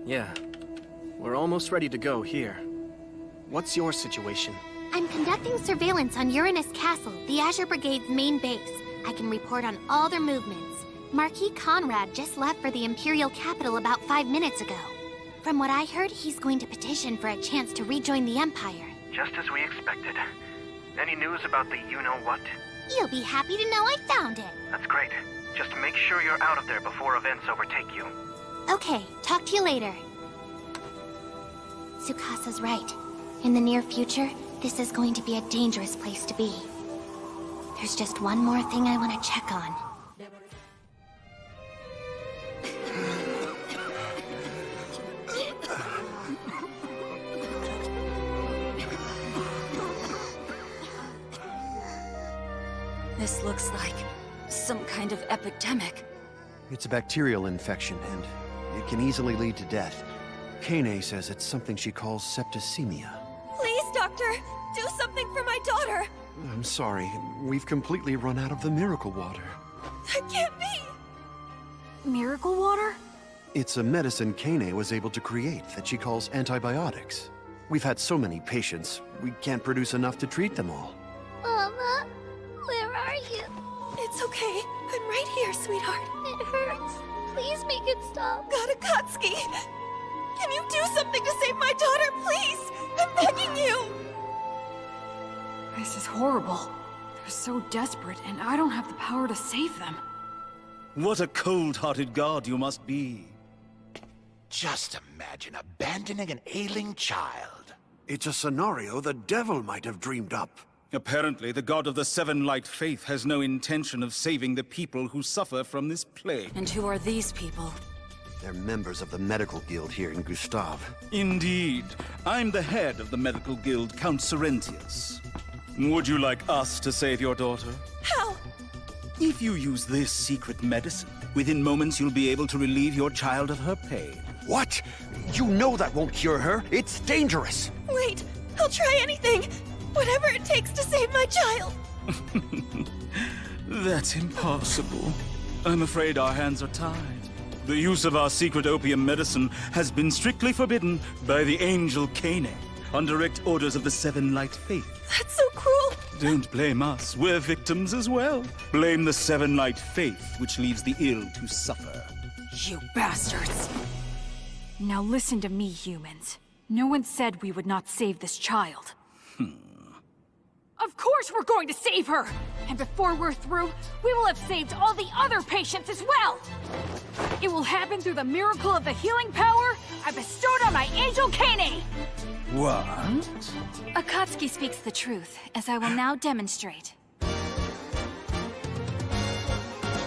Yeah. We're almost ready to go here. What's your situation? I'm conducting surveillance on Uranus Castle, the Azure Brigade's main base. I can report on all their movements. Marquis Conrad just left for the Imperial capital about 5 minutes ago. From what I heard, he's going to petition for a chance to rejoin the Empire. Just as we expected. Any news about the you-know-what? You'll be happy to know I found it. That's great. Just make sure you're out of there before events overtake you. Okay, talk to you later. Tsukasa's right. In the near future, this is going to be a dangerous place to be. There's just one more thing I want to check on. This looks like some kind of epidemic. It's a bacterial infection, and it can easily lead to death. Kane says it's something she calls septicemia. Please, Doctor, do something for my daughter. I'm sorry, we've completely run out of the miracle water. That can't be. Miracle water? It's a medicine Kane was able to create that she calls antibiotics. We've had so many patients, we can't produce enough to treat them all. Mama, where are you? It's okay. I'm right here, sweetheart. It hurts. Please make it stop. Godakatsuki! Can you do something to save my daughter, please? I'm begging you! This is horrible. They're so desperate, and I don't have the power to save them. What a cold-hearted god you must be. Just imagine abandoning an ailing child. It's a scenario the devil might have dreamed up. Apparently, the god of the Seven Light Faith has no intention of saving the people who suffer from this plague. And who are these people? They're members of the medical guild here in Gustav. Indeed. I'm the head of the medical guild, Count Sorrentius. Would you like us to save your daughter? How? If you use this secret medicine, within moments you'll be able to relieve your child of her pain. What? You know that won't cure her. It's dangerous. Wait, I'll try anything. Whatever it takes to save my child. That's impossible. I'm afraid our hands are tied. The use of our secret opium medicine has been strictly forbidden by the angel Kane, on direct orders of the Seven Light Faith. That's so cruel. Don't blame us. We're victims as well. Blame the Seven Light Faith, which leaves the ill to suffer. You bastards! Now listen to me, humans. No one said we would not save this child. Of course we're going to save her! And before we're through, we will have saved all the other patients as well! It will happen through the miracle of the healing power I bestowed on my angel Kane! What? Akatsuki speaks the truth, as I will now demonstrate.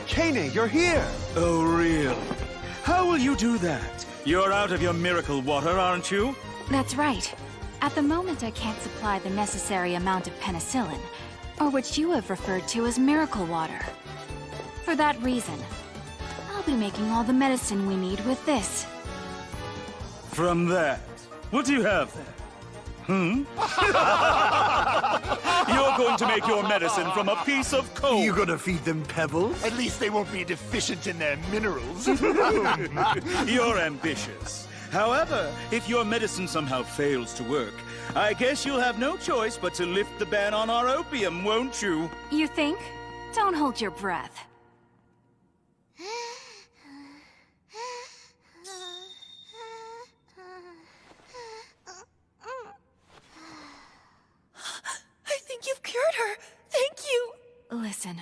Kane, you're here! Oh, really? How will you do that? You're out of your miracle water, aren't you? That's right. At the moment, I can't supply the necessary amount of penicillin, or what you have referred to as miracle water. For that reason, I'll be making all the medicine we need with this. From that, what do you have there? You're going to make your medicine from a piece of coal. You gonna feed them pebbles? At least they won't be deficient in their minerals. You're ambitious. However, if your medicine somehow fails to work, I guess you'll have no choice but to lift the ban on our opium, won't you? You think? Don't hold your breath. I think you've cured her. Thank you. Listen,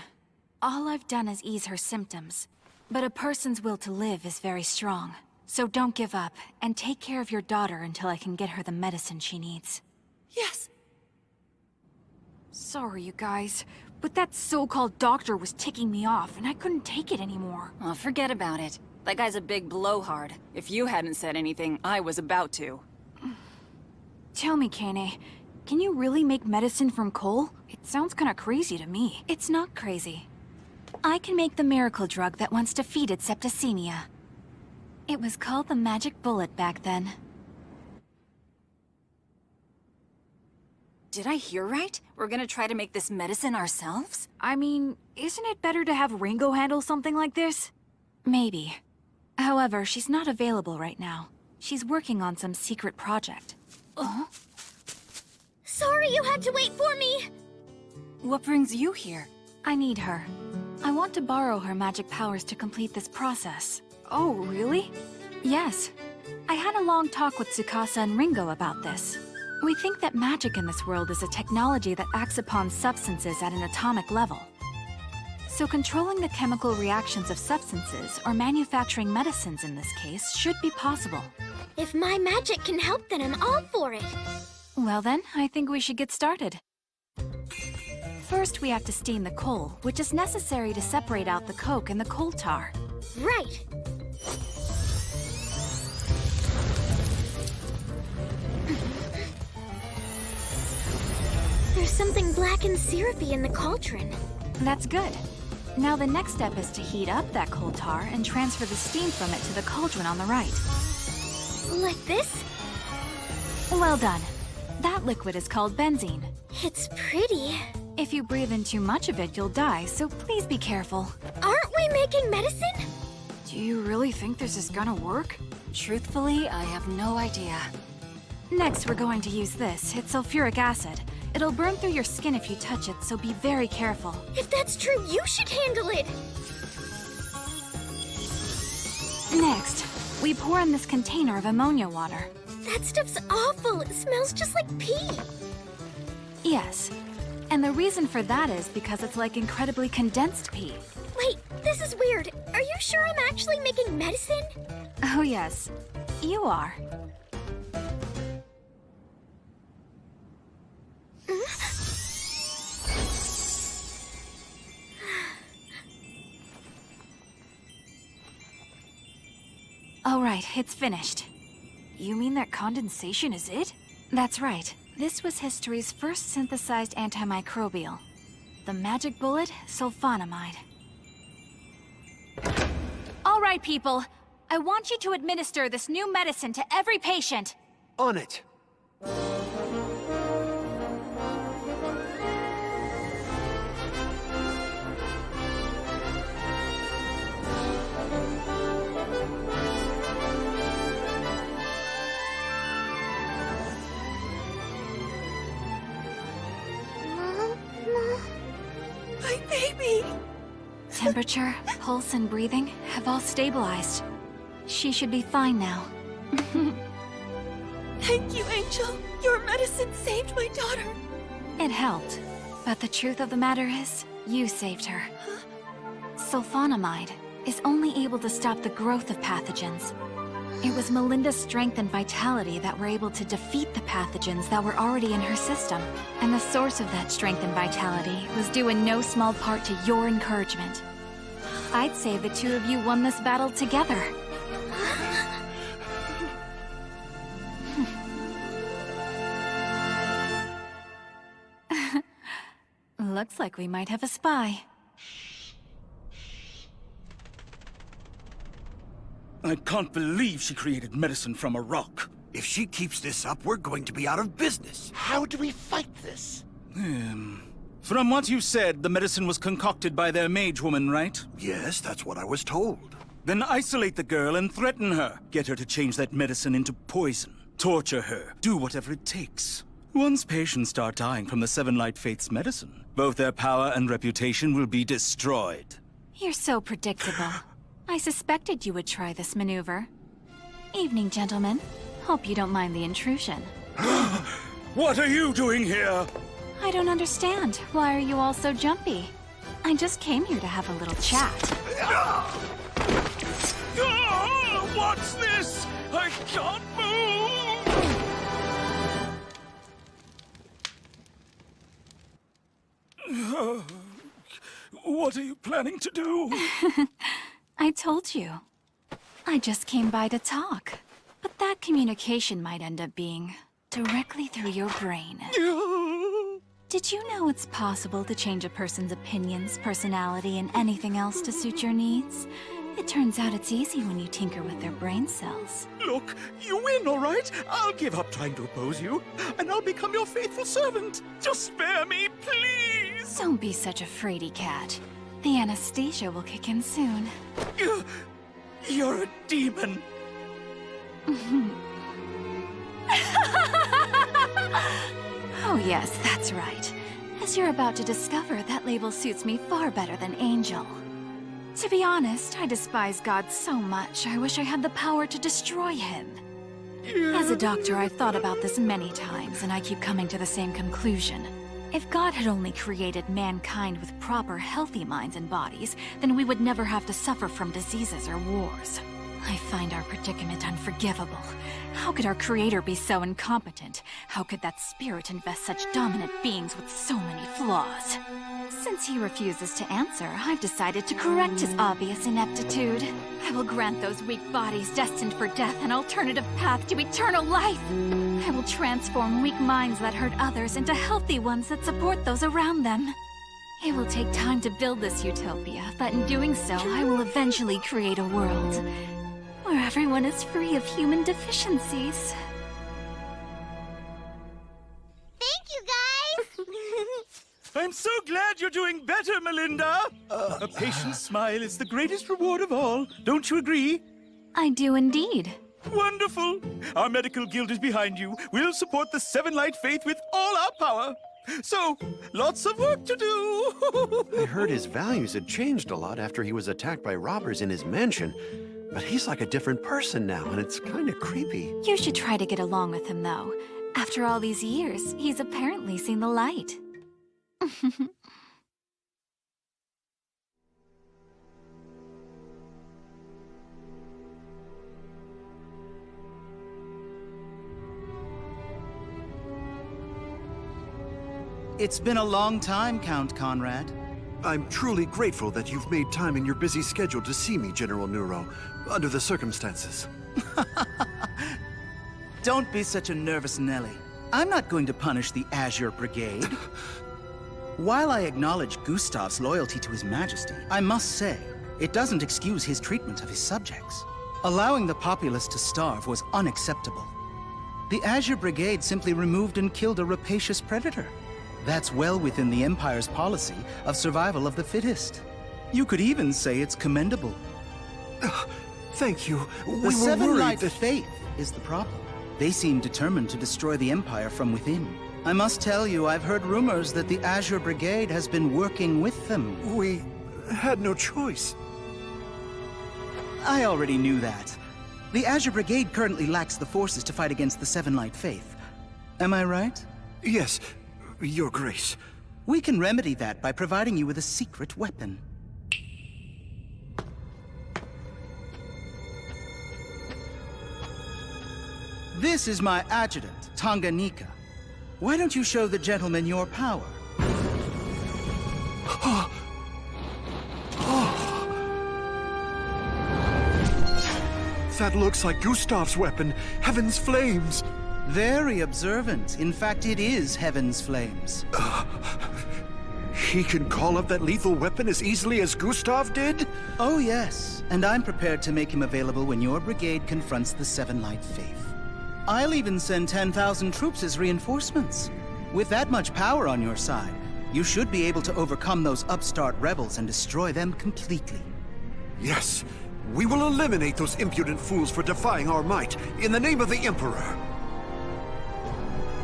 all I've done is ease her symptoms. But a person's will to live is very strong. So don't give up, and take care of your daughter until I can get her the medicine she needs. Yes. Sorry, you guys, but that so-called doctor was ticking me off, and I couldn't take it anymore. Oh, forget about it. That guy's a big blowhard. If you hadn't said anything, I was about to. Tell me, Kane, can you really make medicine from coal? It sounds kinda crazy to me. It's not crazy. I can make the miracle drug that once defeated septicemia. It was called the Magic Bullet back then. Did I hear right? We're gonna try to make this medicine ourselves? I mean, isn't it better to have Ringo handle something like this? Maybe. However, she's not available right now. She's working on some secret project. Oh? Sorry you had to wait for me! What brings you here? I need her. I want to borrow her magic powers to complete this process. Oh, really? Yes. I had a long talk with Tsukasa and Ringo about this. We think that magic in this world is a technology that acts upon substances at an atomic level. So controlling the chemical reactions of substances, or manufacturing medicines in this case, should be possible. If my magic can help, then I'm all for it. Well then, I think we should get started. First, we have to steam the coal, which is necessary to separate out the coke and the coal tar. Right. There's something black and syrupy in the cauldron. That's good. Now the next step is to heat up that coal tar and transfer the steam from it to the cauldron on the right. Like this? Well done. That liquid is called benzene. It's pretty. If you breathe in too much of it, you'll die, so please be careful. Aren't we making medicine? Do you really think this is gonna work? Truthfully, I have no idea. Next, we're going to use this. It's sulfuric acid. It'll burn through your skin if you touch it, so be very careful. If that's true, you should handle it. Next, we pour in this container of ammonia water. That stuff's awful. It smells just like pee. Yes. And the reason for that is because it's like incredibly condensed pee. Wait, this is weird. Are you sure I'm actually making medicine? Oh yes, you are. All right, it's finished. You mean that condensation is it? That's right. This was history's first synthesized antimicrobial. The magic bullet, sulfonamide. All right, people. I want you to administer this new medicine to every patient. On it! My baby! Temperature, pulse, and breathing have all stabilized. She should be fine now. Thank you, Angel. Your medicine saved my daughter. It helped, but the truth of the matter is, you saved her. Sulfonamide is only able to stop the growth of pathogens. It was Melinda's strength and vitality that were able to defeat the pathogens that were already in her system. And the source of that strength and vitality was due in no small part to your encouragement. I'd say the two of you won this battle together. Looks like we might have a spy. I can't believe she created medicine from a rock. If she keeps this up, we're going to be out of business. How do we fight this? From what you said, the medicine was concocted by their mage woman, right? Yes, that's what I was told. Then isolate the girl and threaten her. Get her to change that medicine into poison. Torture her. Do whatever it takes. Once patients start dying from the Seven Light Faith's medicine, both their power and reputation will be destroyed. You're so predictable. I suspected you would try this maneuver. Evening, gentlemen. Hope you don't mind the intrusion. What are you doing here? I don't understand. Why are you all so jumpy? I just came here to have a little chat. What's this? I can't move! What are you planning to do? I told you. I just came by to talk. But that communication might end up being directly through your brain. Did you know it's possible to change a person's opinions, personality, and anything else to suit your needs? It turns out it's easy when you tinker with their brain cells. Look, you win, all right? I'll give up trying to oppose you, and I'll become your faithful servant. Just spare me, please! Don't be such a fraidy cat. The anesthesia will kick in soon. You're a demon. Oh yes, that's right. As you're about to discover, that label suits me far better than Angel. To be honest, I despise God so much, I wish I had the power to destroy him. As a doctor, I've thought about this many times, and I keep coming to the same conclusion. If God had only created mankind with proper, healthy minds and bodies, then we would never have to suffer from diseases or wars. I find our predicament unforgivable. How could our creator be so incompetent? How could that spirit invest such dominant beings with so many flaws? Since he refuses to answer, I've decided to correct his obvious ineptitude. I will grant those weak bodies destined for death an alternative path to eternal life. I will transform weak minds that hurt others into healthy ones that support those around them. It will take time to build this utopia, but in doing so, I will eventually create a world where everyone is free of human deficiencies. Thank you, guys! I'm so glad you're doing better, Melinda! A patient's smile is the greatest reward of all. Don't you agree? I do indeed. Wonderful! Our medical guild is behind you. We'll support the Seven Light Faith with all our power. So, lots of work to do! I heard his values had changed a lot after he was attacked by robbers in his mansion. But he's like a different person now, and it's kind of creepy. You should try to get along with him, though. After all these years, he's apparently seen the light. It's been a long time, Count Conrad. I'm truly grateful that you've made time in your busy schedule to see me, General Nero, under the circumstances. Don't be such a nervous Nelly. I'm not going to punish the Azure Brigade. While I acknowledge Gustav's loyalty to His Majesty, I must say, it doesn't excuse his treatment of his subjects. Allowing the populace to starve was unacceptable. The Azure Brigade simply removed and killed a rapacious predator. That's well within the Empire's policy of survival of the fittest. You could even say it's commendable. Thank you. The Seven Light Faith is the problem. They seem determined to destroy the Empire from within. I must tell you, I've heard rumors that the Azure Brigade has been working with them. We had no choice. I already knew that. The Azure Brigade currently lacks the forces to fight against the Seven Light Faith. Am I right? Yes, Your Grace. We can remedy that by providing you with a secret weapon. This is my adjutant, Tanganyika. Why don't you show the gentleman your power? That looks like Gustav's weapon, Heaven's Flames. Very observant. In fact, it is Heaven's Flames. He can call up that lethal weapon as easily as Gustav did? Oh yes, and I'm prepared to make him available when your brigade confronts the Seven Light Faith. I'll even send 10,000 troops as reinforcements. With that much power on your side, you should be able to overcome those upstart rebels and destroy them completely. Yes, we will eliminate those impudent fools for defying our might, in the name of the Emperor.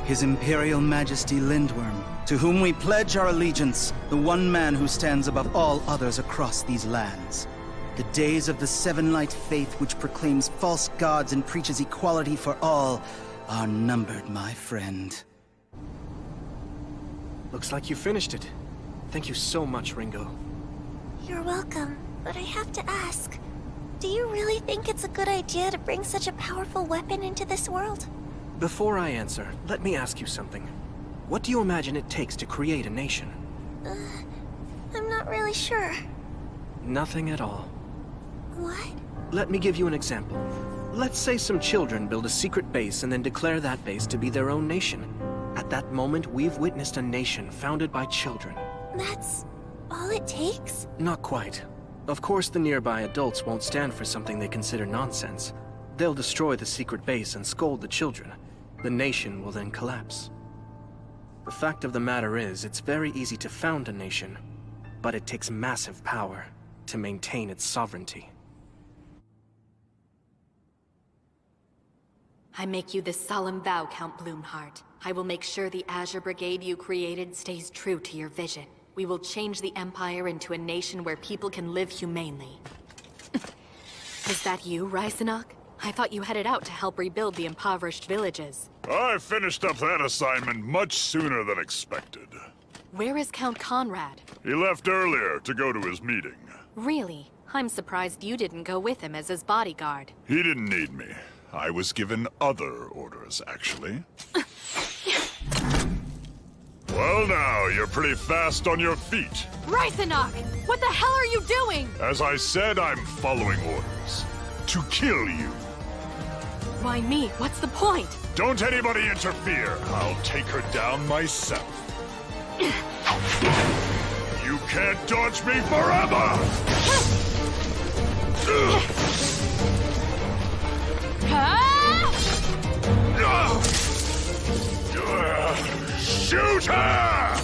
His Imperial Majesty Lindworm, to whom we pledge our allegiance, the one man who stands above all others across these lands. The days of the Seven Light Faith, which proclaims false gods and preaches equality for all, are numbered, my friend. Looks like you finished it. Thank you so much, Ringo. You're welcome, but I have to ask, do you really think it's a good idea to bring such a powerful weapon into this world? Before I answer, let me ask you something. What do you imagine it takes to create a nation? I'm not really sure. Nothing at all. What? Let me give you an example. Let's say some children build a secret base and then declare that base to be their own nation. At that moment, we've witnessed a nation founded by children. That's all it takes? Not quite. Of course, the nearby adults won't stand for something they consider nonsense. They'll destroy the secret base and scold the children. The nation will then collapse. The fact of the matter is, it's very easy to found a nation, but it takes massive power to maintain its sovereignty. I make you this solemn vow, Count Bloomheart. I will make sure the Azure Brigade you created stays true to your vision. We will change the Empire into a nation where people can live humanely. Is that you, Reisenach? I thought you headed out to help rebuild the impoverished villages. I finished up that assignment much sooner than expected. Where is Count Conrad? He left earlier to go to his meeting. Really? I'm surprised you didn't go with him as his bodyguard. He didn't need me. I was given other orders, actually. Well now, you're pretty fast on your feet. Reisenach! What the hell are you doing? As I said, I'm following orders. To kill you. Why me? What's the point? Don't anybody interfere. I'll take her down myself. You can't dodge me forever! Shoot her!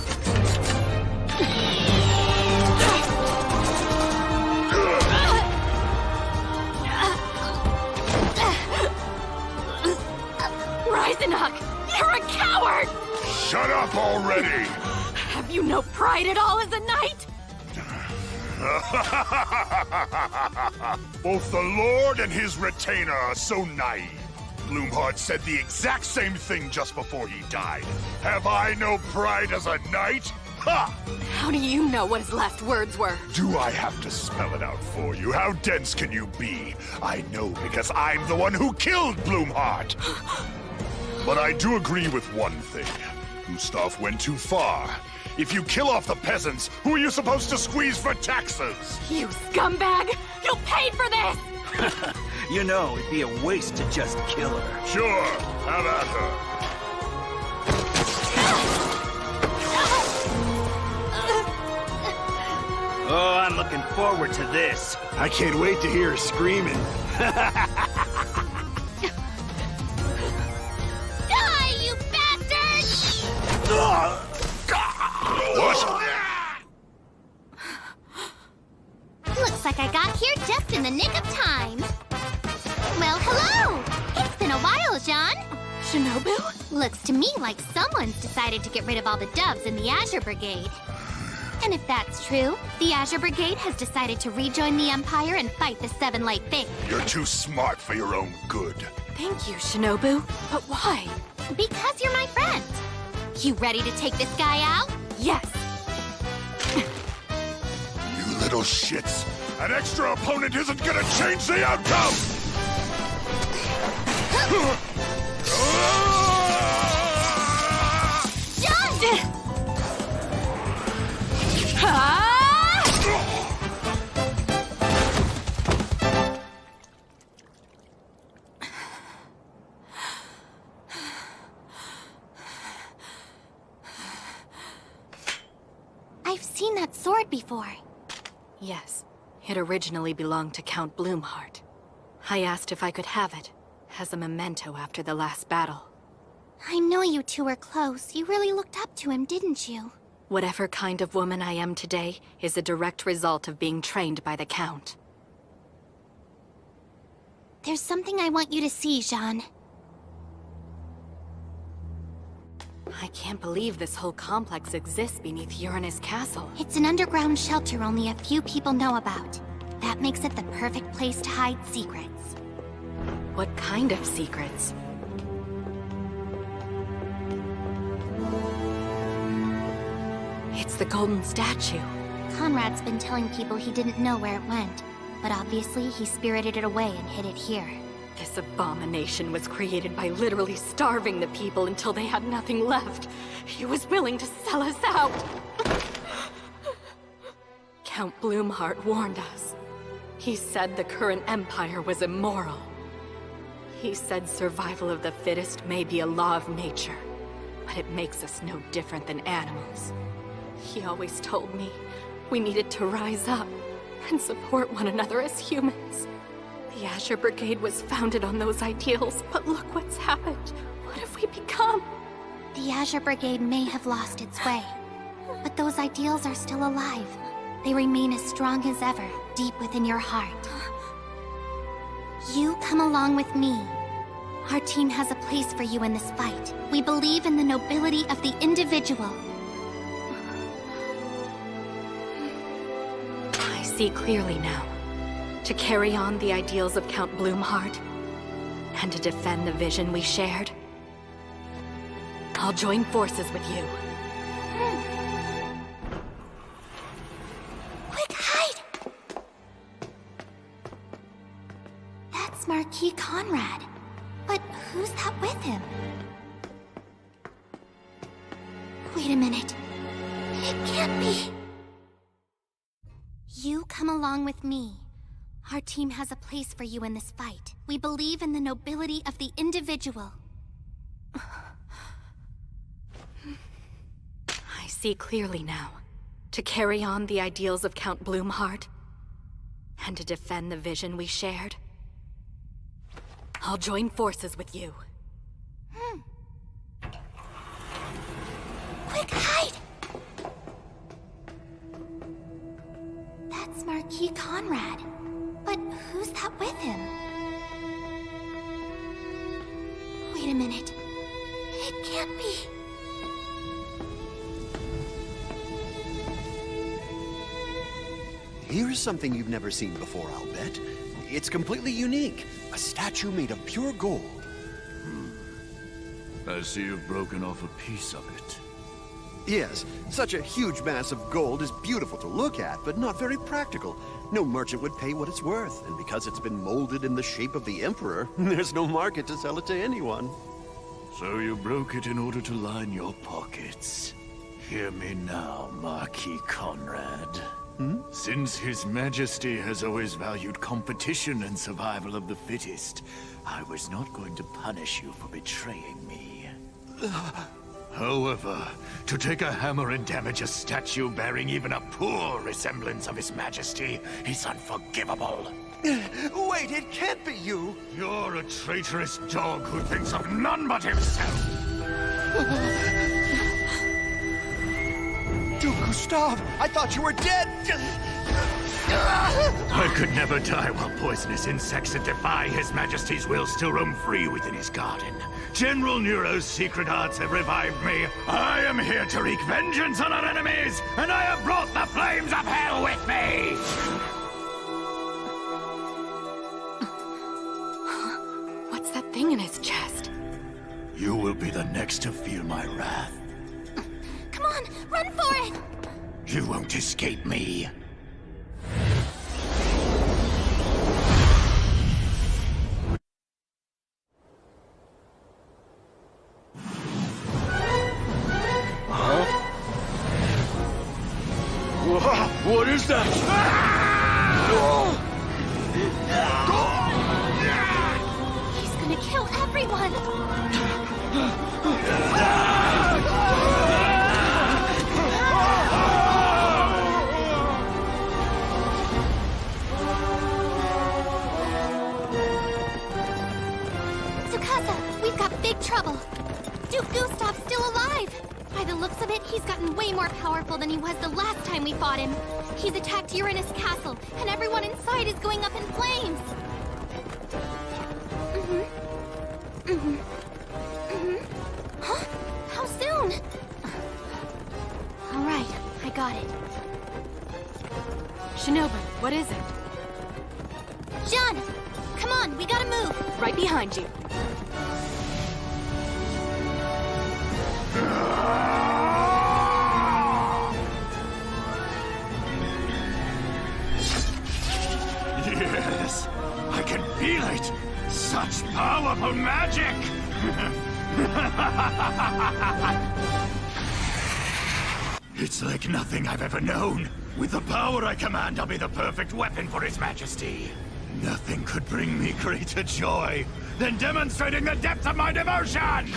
Reisenach! You're a coward! Shut up already! Have you no pride at all as a knight? Both the Lord and his retainer are so naive. Bloomheart said the exact same thing just before he died. Have I no pride as a knight? Ha! How do you know what his last words were? Do I have to spell it out for you? How dense can you be? I know because I'm the one who killed Bloomheart. But I do agree with one thing. Gustav went too far. If you kill off the peasants, who are you supposed to squeeze for taxes? You scumbag! You paid for this! You know, it'd be a waste to just kill her. Sure, have at her. Oh, I'm looking forward to this. I can't wait to hear her screaming. Die, you bastard! What? Looks like I got here just in the nick of time. Well, hello! It's been a while, Jean. Shinobu? Looks to me like someone's decided to get rid of all the doves in the Azure Brigade. And if that's true, the Azure Brigade has decided to rejoin the Empire and fight the Seven Light Faith. You're too smart for your own good. Thank you, Shinobu. But why? Because you're my friend. You ready to take this guy out? Yes. You little shits. An extra opponent isn't gonna change the outcome! John! I've seen that sword before. Yes. It originally belonged to Count Bloomheart. I asked if I could have it, as a memento after the last battle. I know you two were close. You really looked up to him, didn't you? Whatever kind of woman I am today is a direct result of being trained by the Count. There's something I want you to see, Jean. I can't believe this whole complex exists beneath Uranus Castle. It's an underground shelter only a few people know about. That makes it the perfect place to hide secrets. What kind of secrets? It's the golden statue. Conrad's been telling people he didn't know where it went, but obviously he spirited it away and hid it here. This abomination was created by literally starving the people until they had nothing left. He was willing to sell us out. Count Bloomheart warned us. He said the current empire was immoral. He said survival of the fittest may be a law of nature, but it makes us no different than animals. He always told me we needed to rise up and support one another as humans. The Azure Brigade was founded on those ideals, but look what's happened. What have we become? The Azure Brigade may have lost its way, but those ideals are still alive. They remain as strong as ever, deep within your heart. You come along with me. Our team has a place for you in this fight. We believe in the nobility of the individual. I see clearly now. To carry on the ideals of Count Bloomheart, and to defend the vision we shared, I'll join forces with you. Quick, hide! That's Marquis Conrad. But who's that with him? Wait a minute. It can't be. You come along with me. Our team has a place for you in this fight. We believe in the nobility of the individual. I see clearly now. To carry on the ideals of Count Bloomheart, and to defend the vision we shared, I'll join forces with you. Quick, hide! That's Marquis Conrad. But who's that with him? Wait a minute. It can't be. Here is something you've never seen before, I'll bet. It's completely unique. A statue made of pure gold. I see you've broken off a piece of it. Yes, such a huge mass of gold is beautiful to look at, but not very practical. No merchant would pay what it's worth, and because it's been molded in the shape of the Emperor, there's no market to sell it to anyone. So you broke it in order to line your pockets. Hear me now, Marquis Conrad. Since His Majesty has always valued competition and survival of the fittest, I was not going to punish you for betraying me. However, to take a hammer and damage a statue bearing even a poor resemblance of His Majesty is unforgivable. Wait, it can't be you! You're a traitorous dog who thinks of none but himself! Duke Gustav, I thought you were dead! I could never die while poisonous insects that defy His Majesty's will still roam free within his garden. General Nero's secret arts have revived me. I am here to wreak vengeance on our enemies, and I have brought the flames of hell with me! What's that thing in his chest? You will be the next to feel my wrath. Come on, run for it! You won't escape me. What is that? He's gonna kill everyone! Tsukasa, we've got big trouble. Duke Gustav's still alive. By the looks of it, he's gotten way more powerful than he was the last time we fought him. He's attacked Uranus Castle, and everyone inside is going up in flames. Huh? How soon? All right, I got it. Shinobu, what is it? John, come on, we gotta move. Right behind you. Yes, I can feel it. Such powerful magic. It's like nothing I've ever known. With the power I command, I'll be the perfect weapon for His Majesty. Nothing could bring me greater joy than demonstrating the depth of my devotion!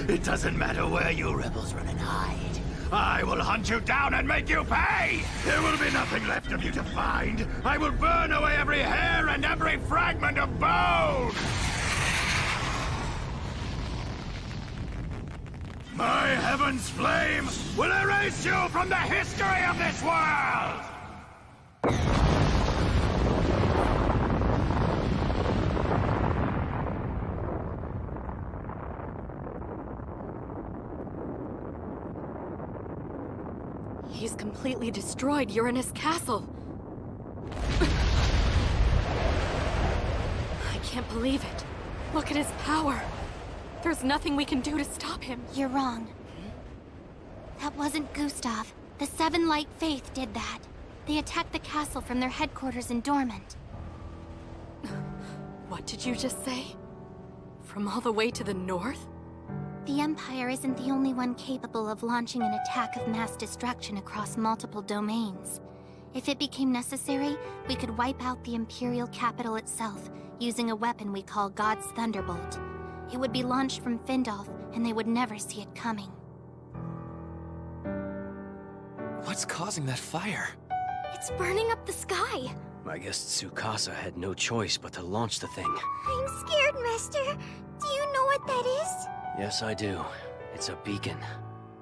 It doesn't matter where you rebels run and hide. I will hunt you down and make you pay! There will be nothing left of you to find. I will burn away every hair and every fragment of bone! My heaven's flame will erase you from the history of this world! He's completely destroyed Uranus Castle. I can't believe it. Look at his power. There's nothing we can do to stop him. You're wrong. That wasn't Gustav. The Seven Light Faith did that. They attacked the castle from their headquarters in Dormant. What did you just say? From all the way to the north? The Empire isn't the only one capable of launching an attack of mass destruction across multiple domains. If it became necessary, we could wipe out the Imperial capital itself, using a weapon we call God's Thunderbolt. It would be launched from Findolf, and they would never see it coming. What's causing that fire? It's burning up the sky! I guess Tsukasa had no choice but to launch the thing. I'm scared, Master. Do you know what that is? Yes, I do. It's a beacon.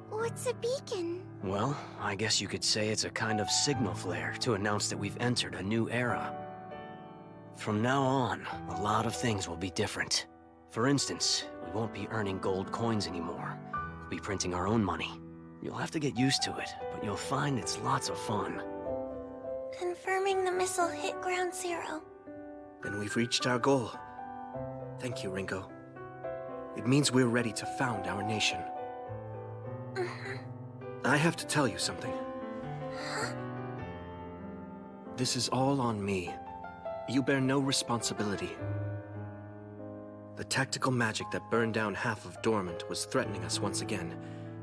What's a beacon? Well, I guess you could say it's a kind of signal flare to announce that we've entered a new era. From now on, a lot of things will be different. For instance, we won't be earning gold coins anymore. We'll be printing our own money. You'll have to get used to it, but you'll find it's lots of fun. Confirming the missile hit ground zero. Then we've reached our goal. Thank you, Ringo. It means we're ready to found our nation. I have to tell you something. This is all on me. You bear no responsibility. The tactical magic that burned down half of Dormant was threatening us once again,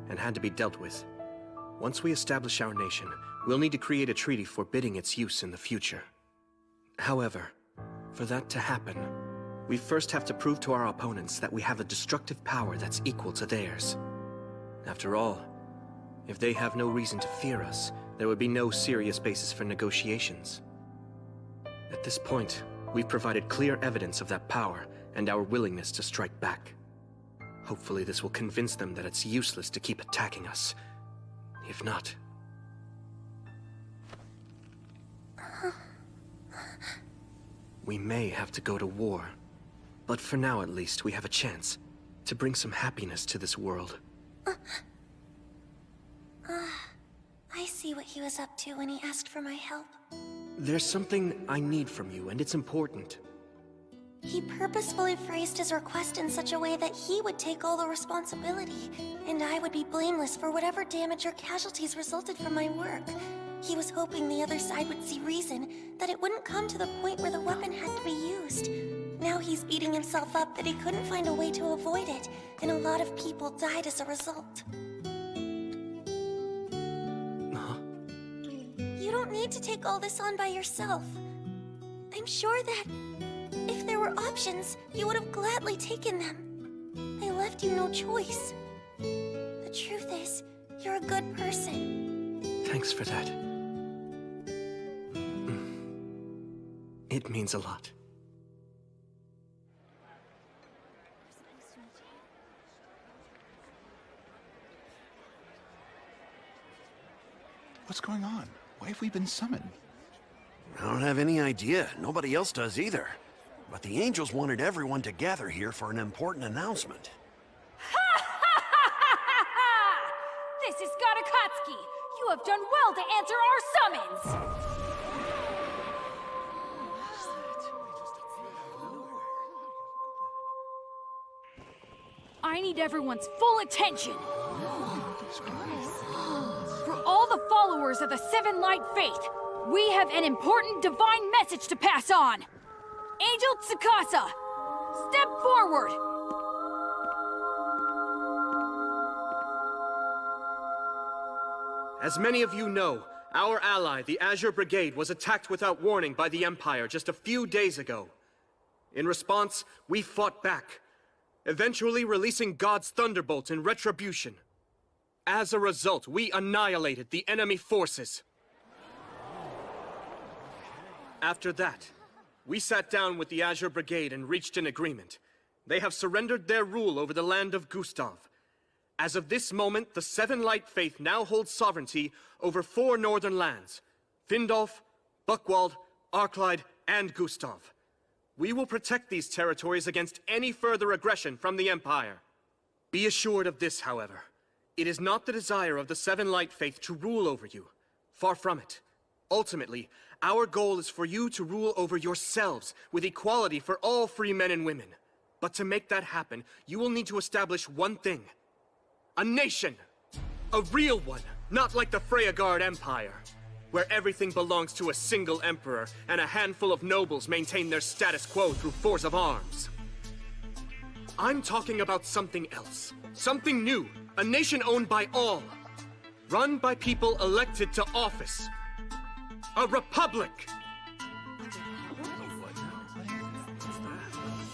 and had to be dealt with. Once we establish our nation, we'll need to create a treaty forbidding its use in the future. However, for that to happen, we first have to prove to our opponents that we have a destructive power that's equal to theirs. After all, if they have no reason to fear us, there would be no serious basis for negotiations. At this point, we've provided clear evidence of that power and our willingness to strike back. Hopefully this will convince them that it's useless to keep attacking us. If not... we may have to go to war. But for now, at least, we have a chance to bring some happiness to this world. I see what he was up to when he asked for my help. There's something I need from you, and it's important. He purposefully phrased his request in such a way that he would take all the responsibility, and I would be blameless for whatever damage or casualties resulted from my work. He was hoping the other side would see reason, that it wouldn't come to the point where the weapon had to be used. Now he's beating himself up that he couldn't find a way to avoid it, and a lot of people died as a result. You don't need to take all this on by yourself. I'm sure that if there were options, you would have gladly taken them. I left you no choice. The truth is, you're a good person. Thanks for that. It means a lot. What's going on? Why have we been summoned? I don't have any idea. Nobody else does either. But the Angels wanted everyone to gather here for an important announcement. This is Gatakatsuki! You have done well to answer our summons! I need everyone's full attention! For all the followers of the Seven Light Faith, we have an important divine message to pass on! Angel Tsukasa, step forward! As many of you know, our ally, the Azure Brigade, was attacked without warning by the Empire just a few days ago. In response, we fought back, eventually releasing God's Thunderbolt in retribution. As a result, we annihilated the enemy forces. After that, we sat down with the Azure Brigade and reached an agreement. They have surrendered their rule over the land of Gustav. As of this moment, the Seven Light Faith now holds sovereignty over 4 northern lands: Findolf, Buckwald, Arclide, and Gustav. We will protect these territories against any further aggression from the Empire. Be assured of this, however. It is not the desire of the Seven Light Faith to rule over you. Far from it. Ultimately, our goal is for you to rule over yourselves, with equality for all free men and women. But to make that happen, you will need to establish one thing. A nation! A real one, not like the Freyagard Empire, where everything belongs to a single emperor and a handful of nobles maintain their status quo through force of arms. I'm talking about something else. Something new. A nation owned by all. Run by people elected to office. A republic!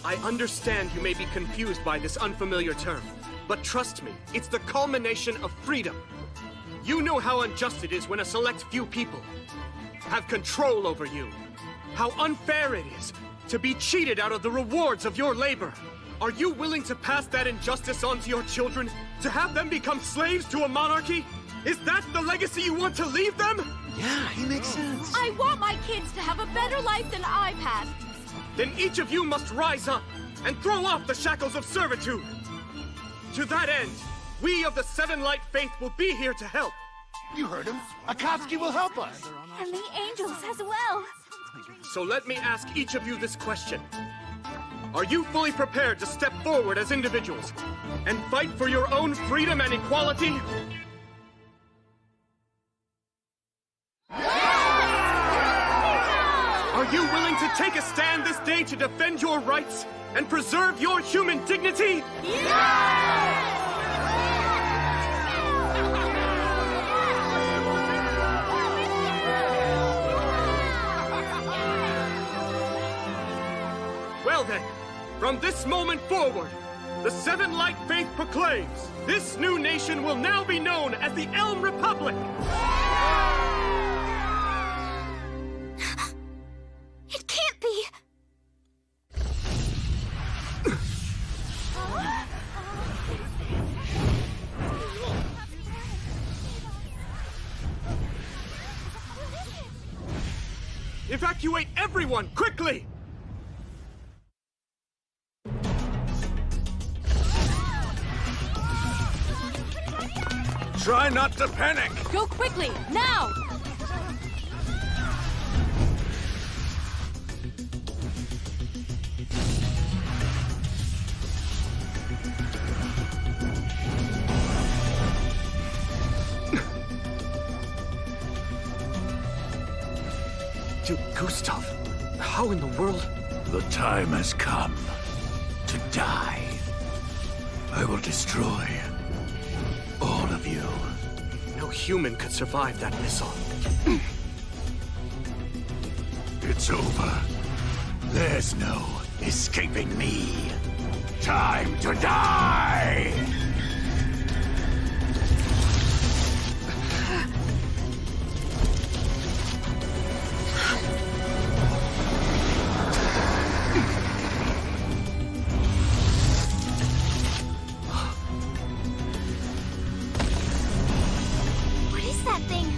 I understand you may be confused by this unfamiliar term, but trust me, it's the culmination of freedom. You know how unjust it is when a select few people have control over you. How unfair it is to be cheated out of the rewards of your labor. Are you willing to pass that injustice on to your children? To have them become slaves to a monarchy? Is that the legacy you want to leave them? Yeah, he makes sense. I want my kids to have a better life than I've had. Then each of you must rise up and throw off the shackles of servitude. To that end, we of the Seven Light Faith will be here to help. You heard him. Akatsuki will help us. And the angels as well. So let me ask each of you this question. Are you fully prepared to step forward as individuals and fight for your own freedom and equality? Are you willing to take a stand this day to defend your rights and preserve your human dignity? Well then, from this moment forward, the Seven Light Faith proclaims, this new nation will now be known as the Elm Republic! It can't be! Evacuate everyone, quickly! Try not to panic! Go quickly, now! Dude, Gustav, how in the world? The time has come to die. I will destroy all of you. No human could survive that missile. It's over. There's no escaping me. Time to die! What is that thing?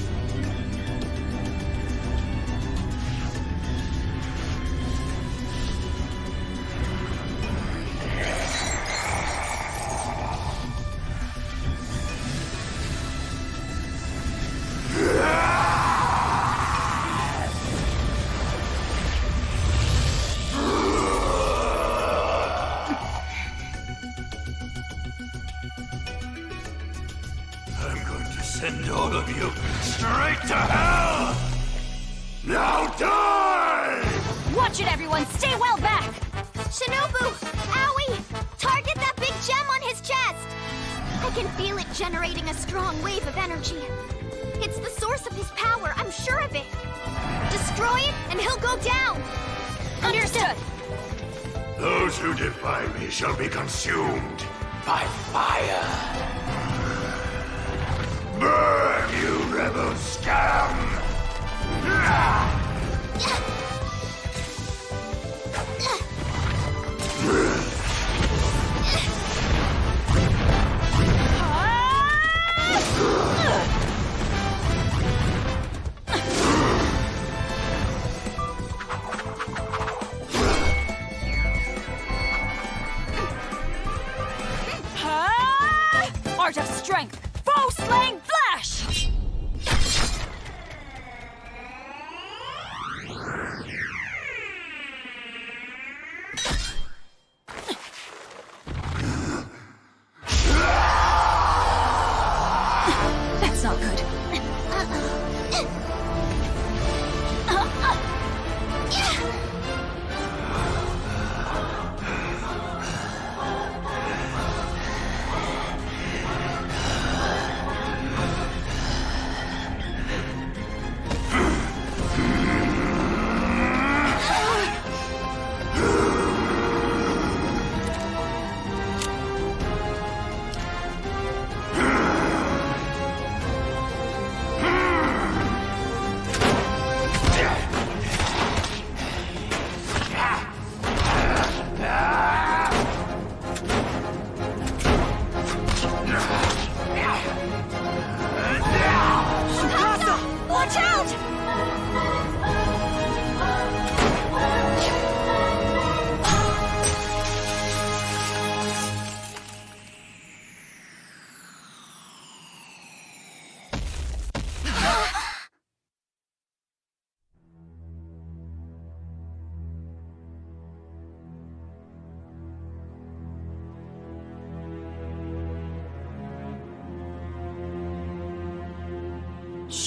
I'm going to send all of you straight to hell! Now die! Watch it, everyone! Stay well back! Shinobu! Owie! Target that big gem on his chest! I can feel it generating a strong wave of energy. It's the source of his power, I'm sure of it. Destroy it, and he'll go down! Understood! Those who defy me shall be consumed by fire. Burn, you rebel scum! Art of strength!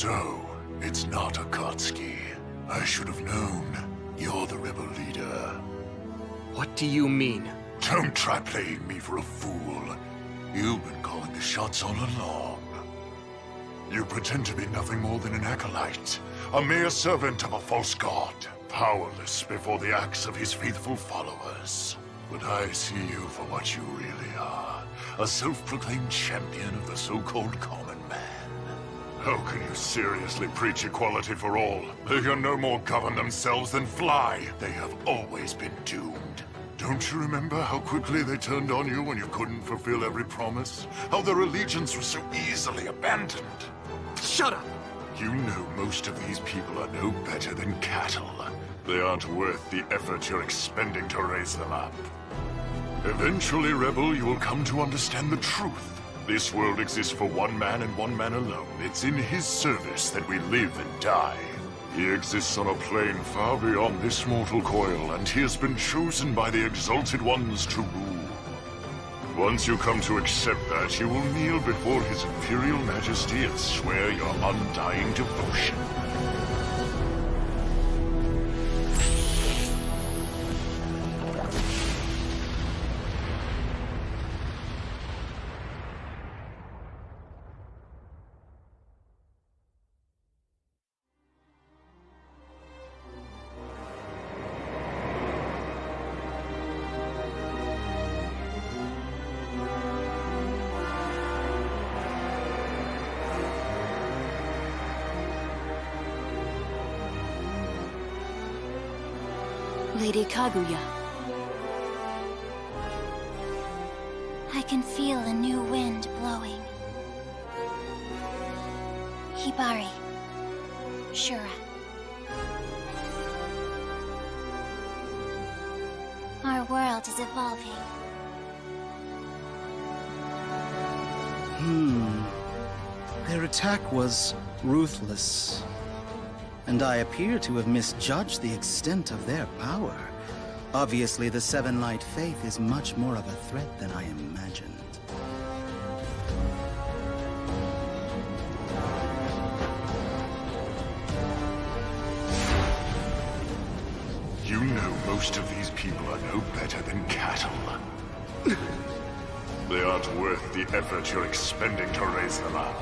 So, it's not Akatsuki. I should have known. You're the rebel leader. What do you mean? Don't try playing me for a fool. You've been calling the shots all along. You pretend to be nothing more than an acolyte, a mere servant of a false god, powerless before the acts of his faithful followers. But I see you for what you really are, a self-proclaimed champion of the so-called common man. How can you seriously preach equality for all? They can no more govern themselves than fly. They have always been doomed. Don't you remember how quickly they turned on you when you couldn't fulfill every promise? How their allegiance was so easily abandoned? Shut up! You know most of these people are no better than cattle. They aren't worth the effort you're expending to raise them up. Eventually, Rebel, you will come to understand the truth. This world exists for one man and one man alone. It's in his service that we live and die. He exists on a plane far beyond this mortal coil, and he has been chosen by the Exalted Ones to rule. Once you come to accept that, you will kneel before his Imperial Majesty and swear your undying devotion. Lady Kaguya. I can feel a new wind blowing. Hibari. Shura. Our world is evolving. Their attack was ruthless. And I appear to have misjudged the extent of their power. Obviously, the Seven Light Faith is much more of a threat than I imagined. You know most of these people are no better than cattle. They aren't worth the effort you're expending to raise them up.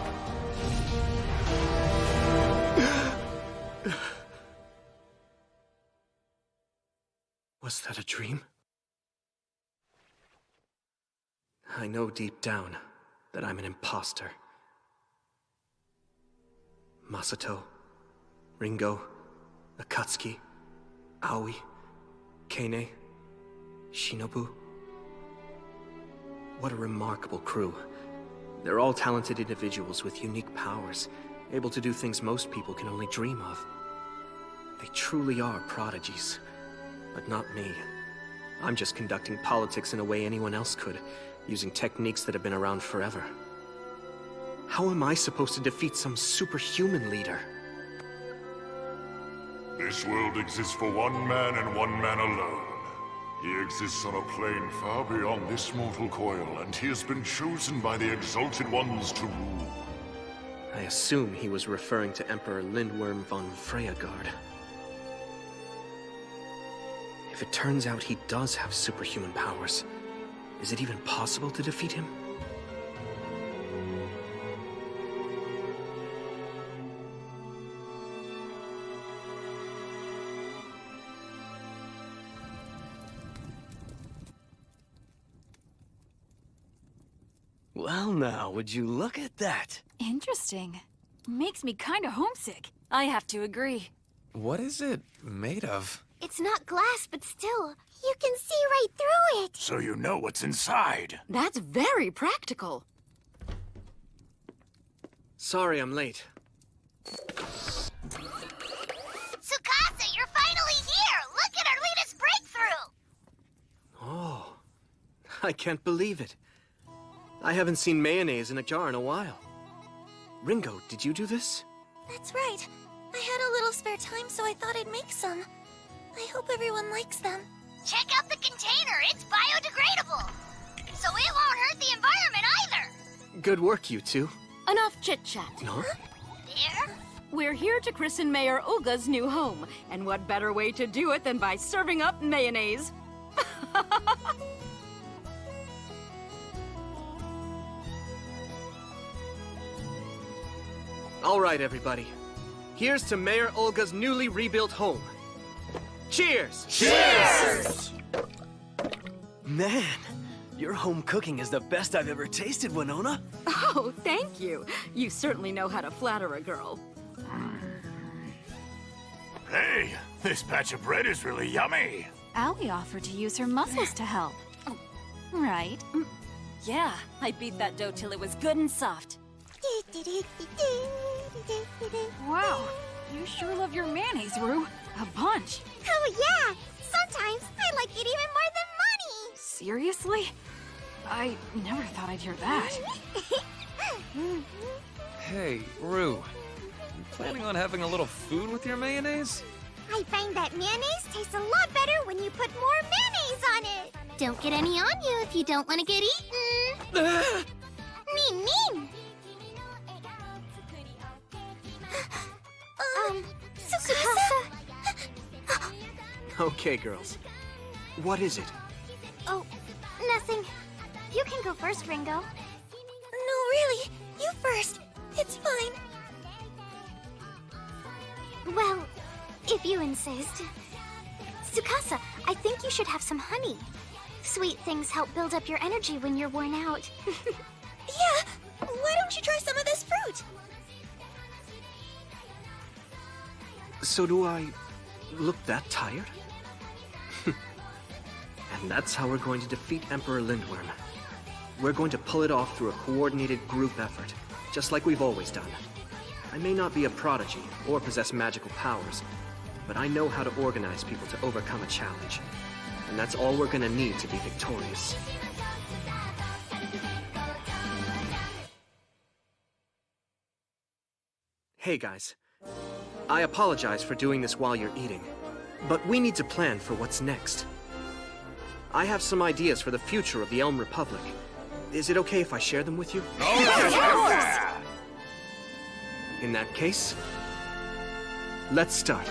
Was that a dream? I know deep down that I'm an imposter. Masato, Ringo, Akatsuki, Aoi, Kane, Shinobu. What a remarkable crew. They're all talented individuals with unique powers, able to do things most people can only dream of. They truly are prodigies. But not me. I'm just conducting politics in a way anyone else could, using techniques that have been around forever. How am I supposed to defeat some superhuman leader? This world exists for one man and one man alone. He exists on a plane far beyond this mortal coil, and he has been chosen by the Exalted Ones to rule. I assume he was referring to Emperor Lindworm von Freyagard. If it turns out he does have superhuman powers, is it even possible to defeat him? Well now, would you look at that? Interesting. Makes me kinda homesick. I have to agree. What is it made of? It's not glass, but still, you can see right through it. So you know what's inside. That's very practical. Sorry I'm late. Tsukasa, you're finally here! Look at our latest breakthrough! Oh, I can't believe it. I haven't seen mayonnaise in a jar in a while. Ringo, did you do this? That's right. I had a little spare time, so I thought I'd make some. I hope everyone likes them. Check out the container. It's biodegradable. So it won't hurt the environment either. Good work, you two. Enough chit-chat. Huh? There. We're here to christen Mayor Olga's new home, and what better way to do it than by serving up mayonnaise? All right, everybody. Here's to Mayor Olga's newly rebuilt home. Cheers! Cheers! Man, your home cooking is the best I've ever tasted, Winona. Oh, thank you. You certainly know how to flatter a girl. Hey, this batch of bread is really yummy. Allie offered to use her muscles to help. Right? Yeah, I beat that dough till it was good and soft. Wow, you sure love your mayonnaise, Rue. A bunch. Oh yeah! Sometimes I like it even more than money! Seriously? I never thought I'd hear that. Hey, Rue. You planning on having a little food with your mayonnaise? I find that mayonnaise tastes a lot better when you put more mayonnaise on it! Don't get any on you if you don't want to get eaten! Mean! Tsukasa? Okay, girls. What is it? Oh, nothing. You can go first, Ringo. No, really. You first. It's fine. Well, if you insist. Tsukasa, I think you should have some honey. Sweet things help build up your energy when you're worn out. Yeah, why don't you try some of this fruit? So do I look that tired? And that's how we're going to defeat Emperor Lindworm. We're going to pull it off through a coordinated group effort, just like we've always done. I may not be a prodigy or possess magical powers, but I know how to organize people to overcome a challenge. And that's all we're gonna need to be victorious. Hey guys. I apologize for doing this while you're eating, but we need to plan for what's next. I have some ideas for the future of the Elm Republic. Is it okay if I share them with you? In that case, let's start.